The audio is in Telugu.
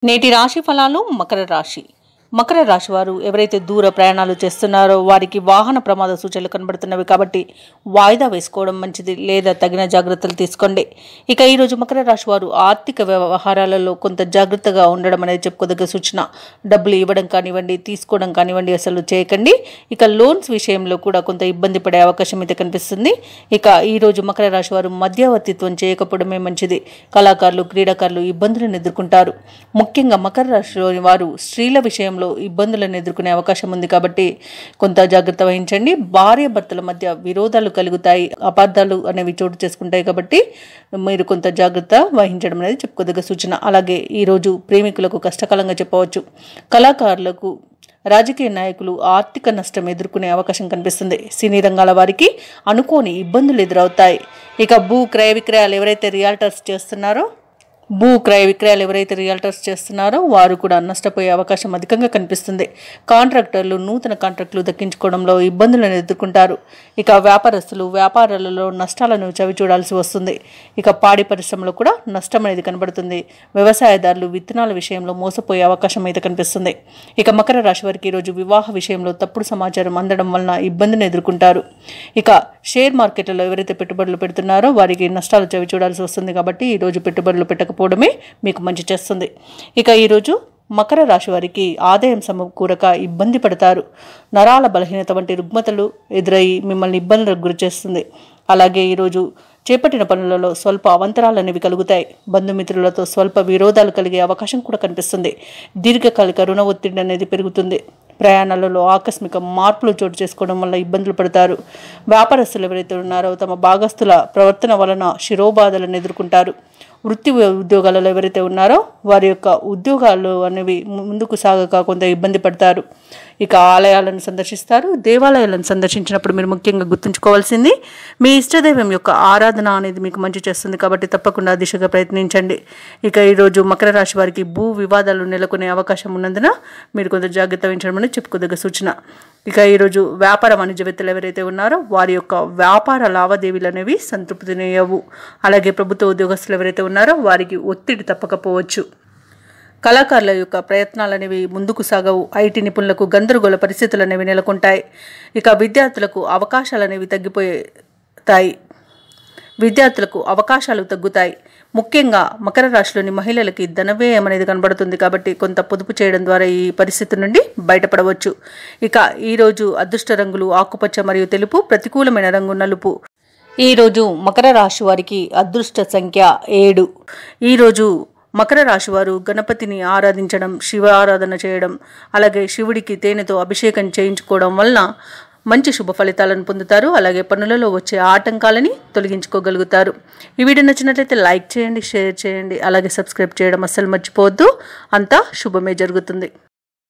నేటి రాశి ఫలాలు మకర రాశి వారు ఎవరైతే దూర ప్రయాణాలు చేస్తున్నారో వారికి వాహన ప్రమాద సూచనలు కనబడుతున్నవి కాబట్టి వాయిదా వేసుకోవడం మంచిది, లేదా తగిన జాగ్రత్తలు తీసుకోండి. ఇక ఈరోజు మకర రాశి వారు ఆర్థిక వ్యవహారాలలో కొంత జాగ్రత్తగా ఉండడం అనేది చెప్పుకోదగ్గ సూచన. డబ్బులు ఇవ్వడం కానివ్వండి, తీసుకోవడం కానివ్వండి అసలు చేయకండి. ఇక లోన్స్ విషయంలో కూడా కొంత ఇబ్బంది పడే అవకాశం అయితే కనిపిస్తుంది. ఇక ఈరోజు మకర రాశి వారు మధ్యవర్తిత్వం చేయకపోవడమే మంచిది. కళాకారులు, క్రీడాకారులు ఇబ్బందులను ఎదుర్కొంటారు. ముఖ్యంగా మకర రాశిలోని వారు స్త్రీల విషయంలో ఇబ్బందులను ఎదుర్కొనే అవకాశం ఉంది కాబట్టి కొంత జాగ్రత్త వహించండి. భార్య భర్తల మధ్య విరోధాలు కలుగుతాయి, అపార్థాలు అనేవి చోటు చేసుకుంటాయి కాబట్టి మీరు కొంత జాగ్రత్త వహించడం అనేది చెప్పుకోదగ్గ సూచన. అలాగే ఈరోజు ప్రేమికులకు కష్టకాలంగా చెప్పవచ్చు. కళాకారులకు, రాజకీయ నాయకులు ఆర్థిక నష్టం ఎదుర్కొనే అవకాశం కనిపిస్తుంది. సినీ రంగాల వారికి అనుకోని ఇబ్బందులు ఎదురవుతాయి. ఇక భూ క్రయ విక్రయాలు ఎవరైతే రియల్టర్స్ చేస్తున్నారో వారు కూడా నష్టపోయే అవకాశం అధికంగా కనిపిస్తుంది. కాంట్రాక్టర్లు నూతన కాంట్రాక్టులు దక్కించుకోవడంలో ఇబ్బందులను ఎదుర్కొంటారు. ఇక వ్యాపారస్తులు వ్యాపారాలలో నష్టాలను చవిచూడాల్సి వస్తుంది. ఇక పాడి పరిశ్రమలో కూడా నష్టం అనేది కనబడుతుంది. వ్యవసాయదారులు విత్తనాల విషయంలో మోసపోయే అవకాశం అయితే కనిపిస్తుంది. ఇక మకర రాశి వారికి ఈరోజు వివాహ విషయంలో తప్పుడు సమాచారం అందడం వలన ఇబ్బందిని ఎదుర్కొంటారు. ఇక షేర్ మార్కెట్లలో ఎవరైతే పెట్టుబడులు పెడుతున్నారో వారికి నష్టాలు చవిచూడాల్సి వస్తుంది కాబట్టి ఈరోజు పెట్టుబడులు పెట్టకపోవడమే మీకు మంచి చేస్తుంది. ఇక ఈరోజు మకర రాశి వారికి ఆదాయం సమకూరక ఇబ్బంది పడతారు. నరాల బలహీనత వంటి రుగ్మతలు ఎదురయ్యి మిమ్మల్ని ఇబ్బందులకు గురి చేస్తుంది. అలాగే ఈరోజు చేపట్టిన పనులలో స్వల్ప అవంతరాలు అనేవి కలుగుతాయి. బంధుమిత్రులతో స్వల్ప విరోధాలు కలిగే అవకాశం కూడా కనిపిస్తుంది. దీర్ఘకాలిక రుణ ఒత్తిడి అనేది పెరుగుతుంది. ప్రయాణాలలో ఆకస్మిక మార్పులు చోటు చేసుకోవడం వల్ల ఇబ్బందులు పడతారు. వ్యాపారస్తులు ఎవరైతే ఉన్నారో తమ భాగస్తుల ప్రవర్తన వలన శిరోబాధలను ఎదుర్కొంటారు. వృత్తి ఉద్యోగాలలో ఎవరైతే ఉన్నారో వారి యొక్క ఉద్యోగాలు అనేవి ముందుకు సాగక కొంత ఇబ్బంది పడతారు. ఇక ఆలయాలను సందర్శిస్తారు. దేవాలయాలను సందర్శించినప్పుడు మీరు ముఖ్యంగా గుర్తుంచుకోవాల్సింది మీ ఇష్టదైవం యొక్క ఆరాధన అనేది మీకు మంచి చేస్తుంది కాబట్టి తప్పకుండా దిశగా ప్రయత్నించండి. ఇక ఈరోజు మకర రాశి వారికి భూ వివాదాలు నెలకొనే అవకాశం ఉన్నందున మీరు కొంత జాగ్రత్త వహించడం అనేది చెప్పుకోదగ్గ సూచన. ఇక ఈరోజు వ్యాపార వాణిజ్యవేత్తలు ఎవరైతే ఉన్నారో వారి యొక్క వ్యాపార లావాదేవీలు అనేవి సంతృప్తినివ్వవు. అలాగే ప్రభుత్వ ఉద్యోగస్తులు ఎవరైతే ఉన్నారో వారికి ఒత్తిడి తప్పకపోవచ్చు. కళాకారుల యొక్క ప్రయత్నాలు అనేవి ముందుకు సాగవు. ఐటీ నిపుణులకు గందరగోళ పరిస్థితులు అనేవి నెలకొంటాయి. ఇక విద్యార్థులకు అవకాశాలు తగ్గుతాయి. ముఖ్యంగా మకర రాశిలోని మహిళలకి ధనవ్యయం అనేది కనబడుతుంది కాబట్టి కొంత పొదుపు చేయడం ద్వారా ఈ పరిస్థితి నుండి బయటపడవచ్చు. ఇక ఈరోజు అదృష్ట రంగులు ఆకుపచ్చ మరియు తెలుపు, ప్రతికూలమైన రంగు నలుపు. ఈరోజు మకర రాశి వారికి అదృష్ట సంఖ్య 7. ఈరోజు మకర రాశి వారు గణపతిని ఆరాధించడం, శివ ఆరాధన చేయడం, అలాగే శివుడికి తేనెతో అభిషేకం చేయించుకోవడం వలన మంచి శుభ ఫలితాలను పొందుతారు. అలాగే పనులలో వచ్చే ఆటంకాలని తొలగించుకోగలుగుతారు. ఈ వీడియో నచ్చినట్లయితే లైక్ చేయండి, షేర్ చేయండి, అలాగే సబ్స్క్రైబ్ చేయడం అస్సలు మర్చిపోవద్దు. అంతా శుభమే జరుగుతుంది.